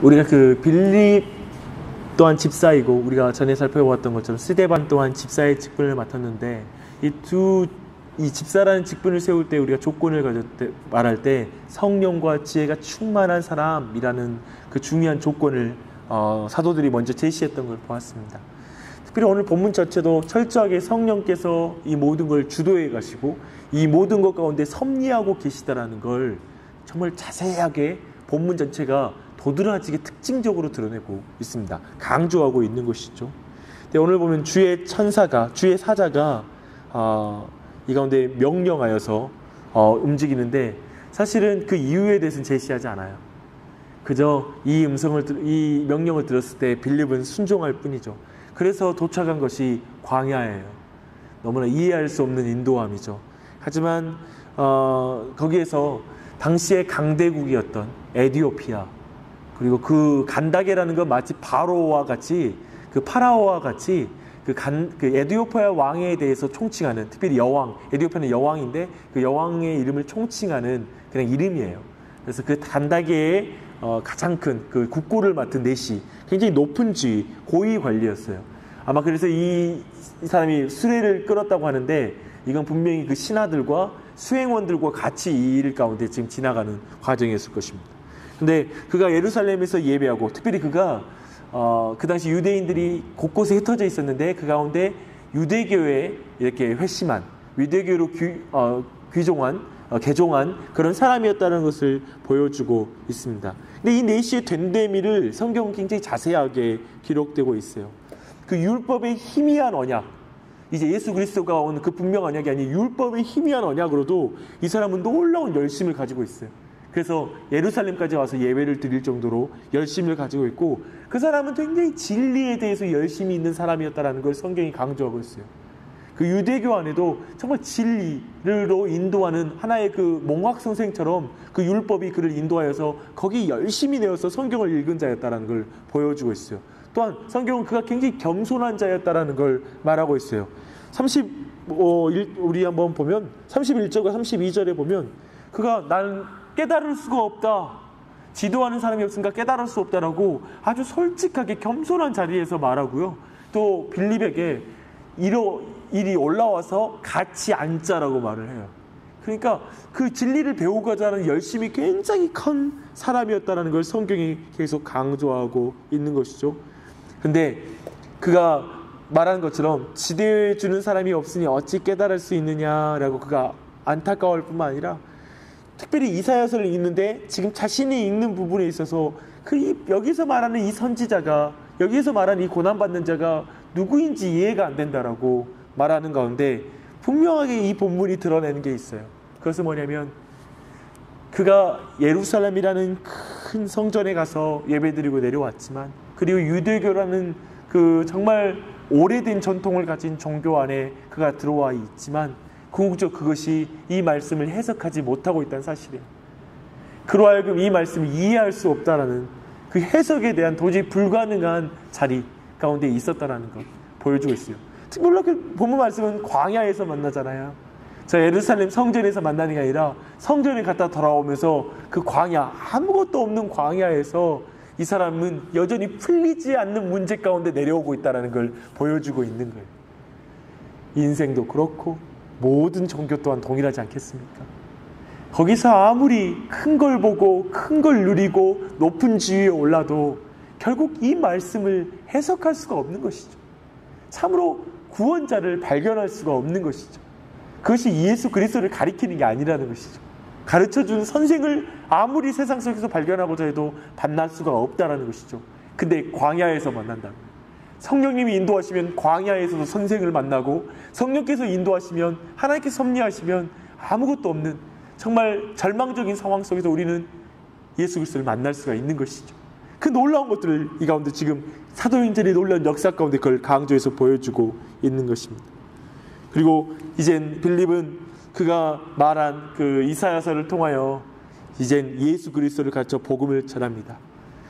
우리가 그 빌립 또한 집사이고, 우리가 전에 살펴보았던 것처럼 스데반 또한 집사의 직분을 맡았는데, 이 집사라는 직분을 세울 때 우리가 조건을 말할 때 성령과 지혜가 충만한 사람이라는 그 중요한 조건을 사도들이 먼저 제시했던 걸 보았습니다. 특별히 오늘 본문 자체도 철저하게 성령께서 이 모든 걸 주도해 가시고 이 모든 것 가운데 섭리하고 계시다라는 걸 정말 자세하게 본문 전체가 도드라지게 특징적으로 드러내고 있습니다. 강조하고 있는 것이죠. 근데 오늘 보면 주의 사자가 이 가운데 명령하여서 움직이는데, 사실은 그 이유에 대해서는 제시하지 않아요. 그저 이 명령을 들었을 때 빌립은 순종할 뿐이죠. 그래서 도착한 것이 광야예요. 너무나 이해할 수 없는 인도함이죠. 하지만 거기에서 당시의 강대국이었던 에디오피아, 그리고 그 간다게라는 건 마치 파라오와 같이 그 에디오피아 왕에 대해서 총칭하는, 특별히 여왕, 에디오피아는 여왕인데 그 여왕의 이름을 총칭하는 그냥 이름이에요. 그래서 그 간다게의 가장 큰 그 국고를 맡은 넷이 굉장히 높은 지위, 고위 관리였어요. 아마 그래서 이 사람이 수레를 끌었다고 하는데, 이건 분명히 그 신하들과 수행원들과 같이 이 일 가운데 지금 지나가는 과정이었을 것입니다. 근데 그가 예루살렘에서 예배하고, 특별히 그가 그 당시 유대인들이 곳곳에 흩어져 있었는데 그 가운데 유대교에 이렇게 회심한, 유대교로 개종한 그런 사람이었다는 것을 보여주고 있습니다. 근데 이 넷시의 된데미를 성경은 굉장히 자세하게 기록되고 있어요. 그 율법의 희미한 언약, 이제 예수 그리스도가 온 그 분명 언약이 아닌 율법의 희미한 언약으로도 이 사람은 놀라운 열심을 가지고 있어요. 그래서 예루살렘까지 와서 예배를 드릴 정도로 열심을 가지고 있고, 그 사람은 굉장히 진리에 대해서 열심히 있는 사람이었다는 걸 성경이 강조하고 있어요. 그 유대교 안에도 정말 진리로 인도하는 하나의 그 몽학 선생처럼 그 율법이 그를 인도하여서 거기 열심히 내어서 성경을 읽은 자였다는 걸 보여주고 있어요. 또한 성경은 그가 굉장히 겸손한 자였다는 걸 말하고 있어요. 우리 한번 보면 31절과 32절에 보면 그가 난 깨달을 수가 없다, 지도하는 사람이 없으니까 깨달을 수 없다라고 아주 솔직하게 겸손한 자리에서 말하고요. 또 빌립에게 이리 올라와서 같이 앉자라고 말을 해요. 그러니까 그 진리를 배우고자 하는 열심이 굉장히 큰 사람이었다는 걸 성경이 계속 강조하고 있는 것이죠. 근데 그가 말한 것처럼 지도해 주는 사람이 없으니 어찌 깨달을 수 있느냐라고 그가 안타까울 뿐만 아니라, 특별히 이사야서를 읽는데 지금 자신이 읽는 부분에 있어서 여기서 말하는 이 선지자가, 여기서 말하는 이 고난받는 자가 누구인지 이해가 안 된다라고 말하는 가운데 분명하게 이 본문이 드러내는 게 있어요. 그것은 뭐냐면, 그가 예루살렘이라는 큰 성전에 가서 예배드리고 내려왔지만, 그리고 유대교라는 그 정말 오래된 전통을 가진 종교 안에 그가 들어와 있지만 그것이 이 말씀을 해석하지 못하고 있다는 사실이에요. 그로 하여금 이 말씀을 이해할 수 없다라는 그 해석에 대한 도저히 불가능한 자리 가운데 있었다라는 걸 보여주고 있어요. 물론 그 본문 말씀은 광야에서 만나잖아요. 저 예루살렘 성전에서 만나는 게 아니라 성전에 갔다 돌아오면서 그 광야, 아무것도 없는 광야에서 이 사람은 여전히 풀리지 않는 문제 가운데 내려오고 있다는 걸 보여주고 있는 거예요. 인생도 그렇고 모든 종교 또한 동일하지 않겠습니까? 거기서 아무리 큰 걸 보고 큰 걸 누리고 높은 지위에 올라도 결국 이 말씀을 해석할 수가 없는 것이죠. 참으로 구원자를 발견할 수가 없는 것이죠. 그것이 예수 그리스도를 가리키는 게 아니라는 것이죠. 가르쳐주는 선생을 아무리 세상 속에서 발견하고자 해도 만날 수가 없다는 것이죠. 근데 광야에서 만난다. 성령님이 인도하시면 광야에서도 선생을 만나고, 성령께서 인도하시면, 하나님께서 섭리하시면 아무것도 없는 정말 절망적인 상황 속에서 우리는 예수 그리스도를 만날 수가 있는 것이죠. 그 놀라운 것들을 이 가운데 지금 사도행전의 놀라운 역사 가운데 그걸 강조해서 보여주고 있는 것입니다. 그리고 이젠 빌립은 그가 말한 그 이사야서를 통하여 이젠 예수 그리스도를 가르쳐 복음을 전합니다.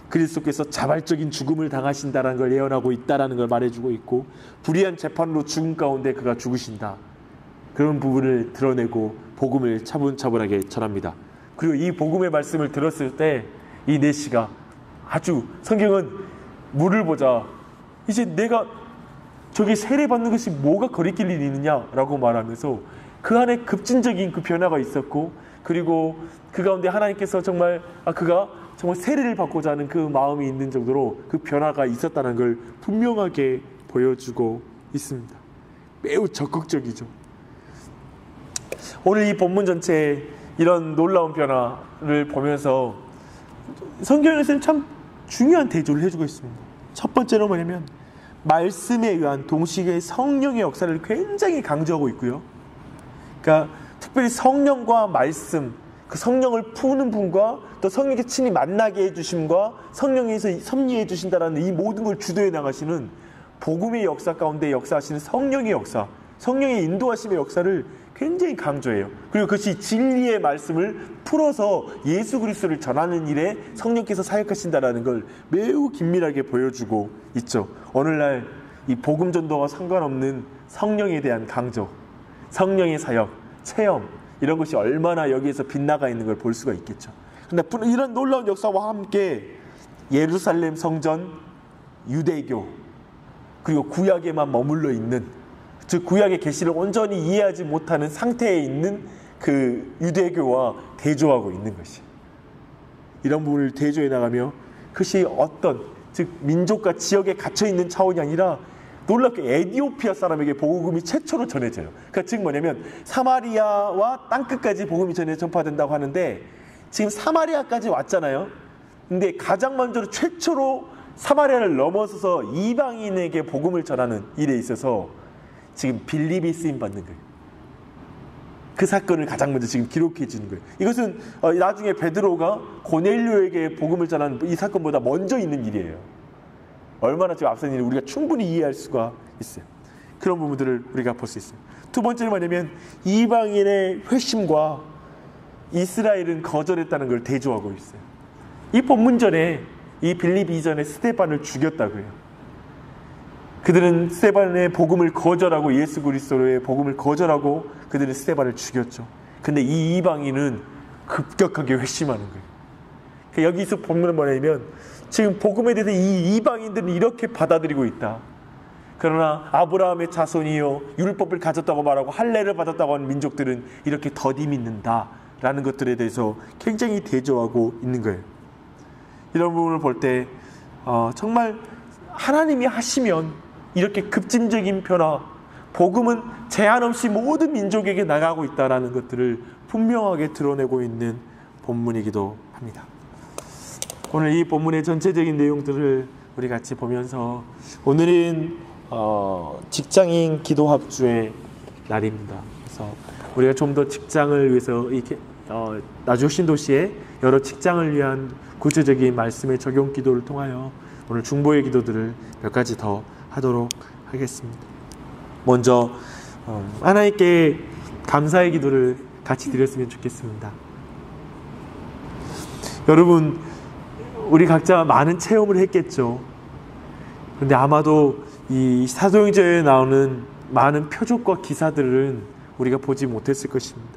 그리스도께서 자발적인 죽음을 당하신다는 걸 예언하고 있다는 걸 말해주고 있고, 불의한 재판으로 죽음 가운데 그가 죽으신다, 그런 부분을 드러내고 복음을 차분차분하게 전합니다. 그리고 이 복음의 말씀을 들었을 때 이 넷시가 아주 성경은 물을 보자. 이제 내가 저기 세례받는 것이 뭐가 거리낄 일이 있느냐라고 말하면서 그 안에 급진적인 그 변화가 있었고, 그리고 그 가운데 하나님께서 정말 그가 정말 세례를 받고자 하는 그 마음이 있는 정도로 그 변화가 있었다는 걸 분명하게 보여주고 있습니다. 매우 적극적이죠. 오늘 이 본문 전체에 이런 놀라운 변화를 보면서 성경에서는 참 중요한 대조를 해주고 있습니다. 첫 번째로 뭐냐면 말씀에 의한 동시에 성령의 역사를 굉장히 강조하고 있고요. 그러니까 특별히 성령과 말씀, 그 성령을 푸는 분과 또 성령께 친히 만나게 해주심과 성령에서 섭리해 주신다라는 이 모든 걸 주도해 나가시는 복음의 역사 가운데 역사하시는 성령의 역사, 성령의 인도하심의 역사를 굉장히 강조해요. 그리고 그것이 진리의 말씀을 풀어서 예수 그리스도를 전하는 일에 성령께서 사역하신다라는 걸 매우 긴밀하게 보여주고 있죠. 오늘날 이 복음 전도와 상관없는 성령에 대한 강조, 성령의 사역, 체험, 이런 것이 얼마나 여기에서 빗나가 있는 걸 볼 수가 있겠죠. 그런데 이런 놀라운 역사와 함께 예루살렘 성전, 유대교, 그리고 구약에만 머물러 있는, 즉 구약의 계시를 온전히 이해하지 못하는 상태에 있는 그 유대교와 대조하고 있는 것이, 이런 부분을 대조해 나가며 그것이 어떤, 즉 민족과 지역에 갇혀있는 차원이 아니라 놀랍게 에티오피아 사람에게 복음이 최초로 전해져요. 그러니까 즉 뭐냐면 사마리아와 땅끝까지 복음이 전파된다고 하는데, 지금 사마리아까지 왔잖아요. 근데 가장 먼저 최초로 사마리아를 넘어서서 이방인에게 복음을 전하는 일에 있어서 지금 빌립이 쓰임 받는 거예요. 그 사건을 가장 먼저 지금 기록해 주는 거예요. 이것은 나중에 베드로가 고넬료에게 복음을 전하는 이 사건보다 먼저 있는 일이에요. 얼마나 지금 앞선 일을 우리가 충분히 이해할 수가 있어요. 그런 부분들을 우리가 볼 수 있어요. 두 번째는 뭐냐면 이방인의 회심과 이스라엘은 거절했다는 걸 대조하고 있어요. 이 본문 전에 이 빌립 이전에 스데반을 죽였다고요. 그들은 스데반의 복음을 거절하고 예수 그리스도의 복음을 거절하고 그들은 스데반을 죽였죠. 근데 이 이방인은 급격하게 회심하는 거예요. 여기서 본문은 뭐냐면 지금 복음에 대해서 이 이방인들은 이렇게 받아들이고 있다. 그러나 아브라함의 자손이요 율법을 가졌다고 말하고 할례를 받았다고 하는 민족들은 이렇게 더디 믿는다라는 것들에 대해서 굉장히 대조하고 있는 거예요. 이런 부분을 볼 때 정말 하나님이 하시면 이렇게 급진적인 변화, 복음은 제한 없이 모든 민족에게 나가고 있다는 것들을 분명하게 드러내고 있는 본문이기도 합니다. 오늘 이 본문의 전체적인 내용들을 우리 같이 보면서, 오늘은 직장인 기도 합주의 날입니다. 그래서 우리가 좀 더 직장을 위해서 나주 신도시의 여러 직장을 위한 구체적인 말씀의 적용 기도를 통하여 오늘 중보의 기도들을 몇 가지 더 하도록 하겠습니다. 먼저 하나님께 감사의 기도를 같이 드렸으면 좋겠습니다. 여러분, 우리 각자 많은 체험을 했겠죠. 그런데 아마도 이 사도행전에 나오는 많은 표적과 기사들은 우리가 보지 못했을 것입니다.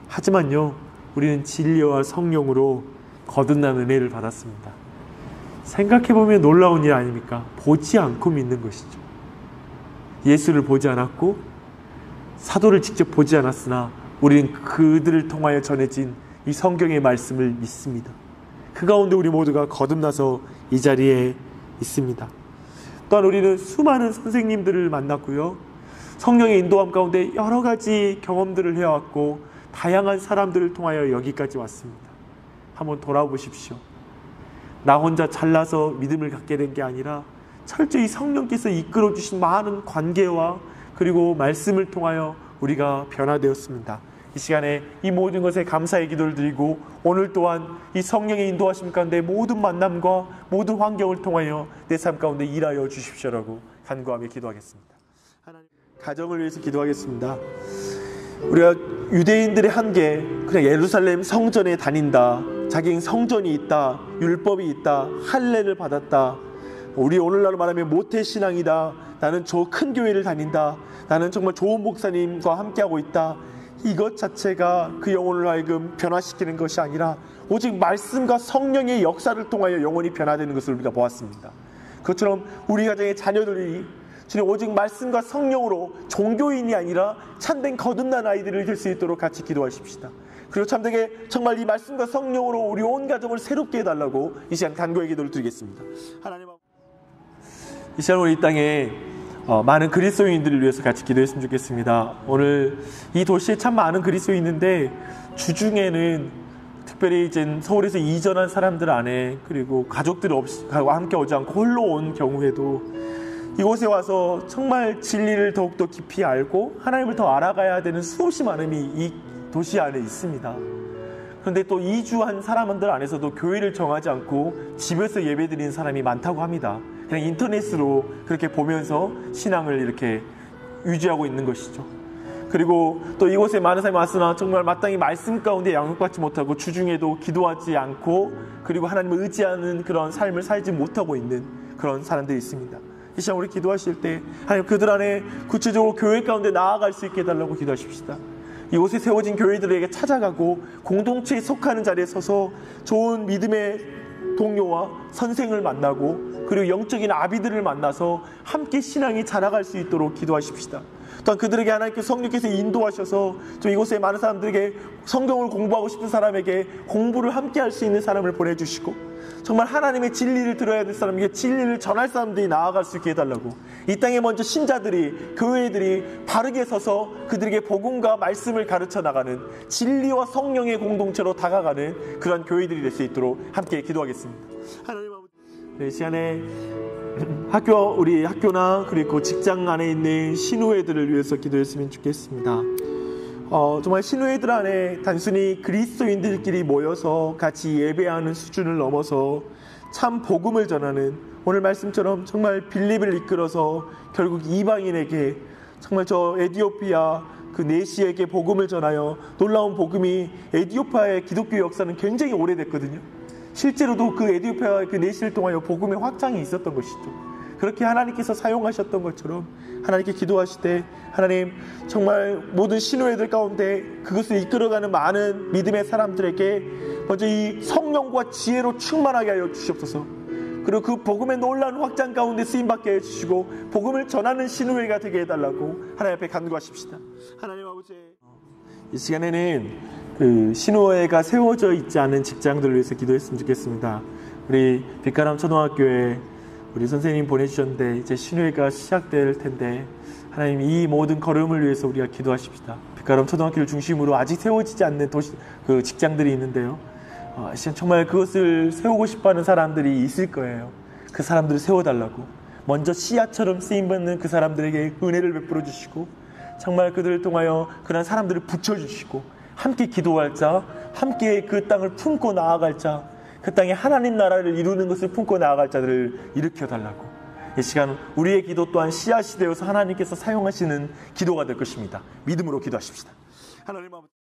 하지만요, 우리는 진리와 성령으로 거듭난 은혜를 받았습니다. 생각해보면 놀라운 일 아닙니까? 보지 않고 믿는 것이죠. 예수를 보지 않았고 사도를 직접 보지 않았으나 우리는 그들을 통하여 전해진 이 성경의 말씀을 믿습니다. 그 가운데 우리 모두가 거듭나서 이 자리에 있습니다. 또한 우리는 수많은 선생님들을 만났고요, 성령의 인도함 가운데 여러 가지 경험들을 해왔고 다양한 사람들을 통하여 여기까지 왔습니다. 한번 돌아보십시오. 나 혼자 잘나서 믿음을 갖게 된 게 아니라 철저히 성령께서 이끌어 주신 많은 관계와 그리고 말씀을 통하여 우리가 변화되었습니다. 이 시간에 이 모든 것에 감사의 기도를 드리고, 오늘 또한 이 성령의 인도하심 가운데 모든 만남과 모든 환경을 통하여 내 삶 가운데 일하여 주십시오라고 간구하며 기도하겠습니다. 하나님, 가정을 위해서 기도하겠습니다. 우리가 유대인들의 한계, 그냥 예루살렘 성전에 다닌다, 자기 성전이 있다, 율법이 있다, 할례를 받았다, 우리 오늘날 말하면 모태신앙이다, 나는 저 큰 교회를 다닌다, 나는 정말 좋은 목사님과 함께하고 있다, 이것 자체가 그 영혼을 하여금 변화시키는 것이 아니라 오직 말씀과 성령의 역사를 통하여 영혼이 변화되는 것을 우리가 보았습니다. 그것처럼 우리 가정의 자녀들이 주님 오직 말씀과 성령으로 종교인이 아니라 참된 거듭난 아이들을 될 수 있도록 같이 기도하십시다. 그리고 참되게 정말 이 말씀과 성령으로 우리 온 가정을 새롭게 해달라고 이 시간 간구의 기도를 드리겠습니다. 하나님, 이 시간 우리 이 땅에 많은 그리스도인들을 위해서 같이 기도했으면 좋겠습니다. 오늘 이 도시에 참 많은 그리스도인인데 주중에는 특별히 이제 서울에서 이전한 사람들 안에 그리고 가족들 없이 함께 오지 않고 홀로 온 경우에도 이곳에 와서 정말 진리를 더욱더 깊이 알고 하나님을 더 알아가야 되는 수없이 많음이 이 도시 안에 있습니다. 그런데 또 이주한 사람들 안에서도 교회를 정하지 않고 집에서 예배드리는 사람이 많다고 합니다. 그냥 인터넷으로 그렇게 보면서 신앙을 이렇게 유지하고 있는 것이죠. 그리고 또 이곳에 많은 사람이 왔으나 정말 마땅히 말씀 가운데 양육받지 못하고 주중에도 기도하지 않고 그리고 하나님을 의지하는 그런 삶을 살지 못하고 있는 그런 사람들이 있습니다. 이 시간 우리 기도하실 때 하나님 그들 안에 구체적으로 교회 가운데 나아갈 수 있게 해달라고 기도하십시다. 이곳에 세워진 교회들에게 찾아가고 공동체에 속하는 자리에 서서 좋은 믿음의 동료와 선생을 만나고 그리고 영적인 아비들을 만나서 함께 신앙이 자라갈 수 있도록 기도하십시다. 또한 그들에게 하나님께서 성령께서 인도하셔서 좀 이곳에 많은 사람들에게 성경을 공부하고 싶은 사람에게 공부를 함께 할 수 있는 사람을 보내주시고 정말 하나님의 진리를 들어야 될 사람에게 진리를 전할 사람들이 나아갈 수 있게 해달라고 이 땅에 먼저 신자들이 교회들이 바르게 서서 그들에게 복음과 말씀을 가르쳐 나가는 진리와 성령의 공동체로 다가가는 그런 교회들이 될 수 있도록 함께 기도하겠습니다. 하나님 아버지, 이 시간에 우리 학교나 그리고 직장 안에 있는 신우회들을 위해서 기도했으면 좋겠습니다. 정말 신우회들 안에 단순히 그리스도인들끼리 모여서 같이 예배하는 수준을 넘어서 참 복음을 전하는 오늘 말씀처럼 정말 빌립을 이끌어서 결국 이방인에게 정말 저 에티오피아 그 내시에게 복음을 전하여 놀라운 복음이 에티오피아의 기독교 역사는 굉장히 오래됐거든요. 실제로도 그 에티오피아 그 내시를 통하여 복음의 확장이 있었던 것이죠. 그렇게 하나님께서 사용하셨던 것처럼 하나님께 기도하실 때 하나님 정말 모든 신우회들 가운데 그것을 이끌어가는 많은 믿음의 사람들에게 먼저 이 성령과 지혜로 충만하게 하여 주시옵소서. 그리고 그 복음의 놀라운 확장 가운데 쓰임받게 해주시고 복음을 전하는 신우회가 되게 해달라고 하나님 앞에 간구하십시다. 하나님 아버지, 이 시간에는 그 신우회가 세워져 있지 않은 직장들을 위해서 기도했으면 좋겠습니다. 우리 빛가람 초등학교에 우리 선생님 보내주셨는데 이제 신우회가 시작될 텐데 하나님 이 모든 걸음을 위해서 우리가 기도하십시다. 빛가람 초등학교를 중심으로 아직 세워지지 않는 그 직장들이 있는데요. 정말 그것을 세우고 싶어하는 사람들이 있을 거예요. 그 사람들을 세워달라고 먼저 씨앗처럼 쓰임받는 그 사람들에게 은혜를 베풀어 주시고 정말 그들을 통하여 그런 사람들을 붙여주시고 함께 기도할 자, 함께 그 땅을 품고 나아갈 자, 그 땅에 하나님 나라를 이루는 것을 품고 나아갈 자들을 일으켜달라고 이 시간 우리의 기도 또한 씨앗이 되어서 하나님께서 사용하시는 기도가 될 것입니다. 믿음으로 기도하십시다. 하나님 아버지.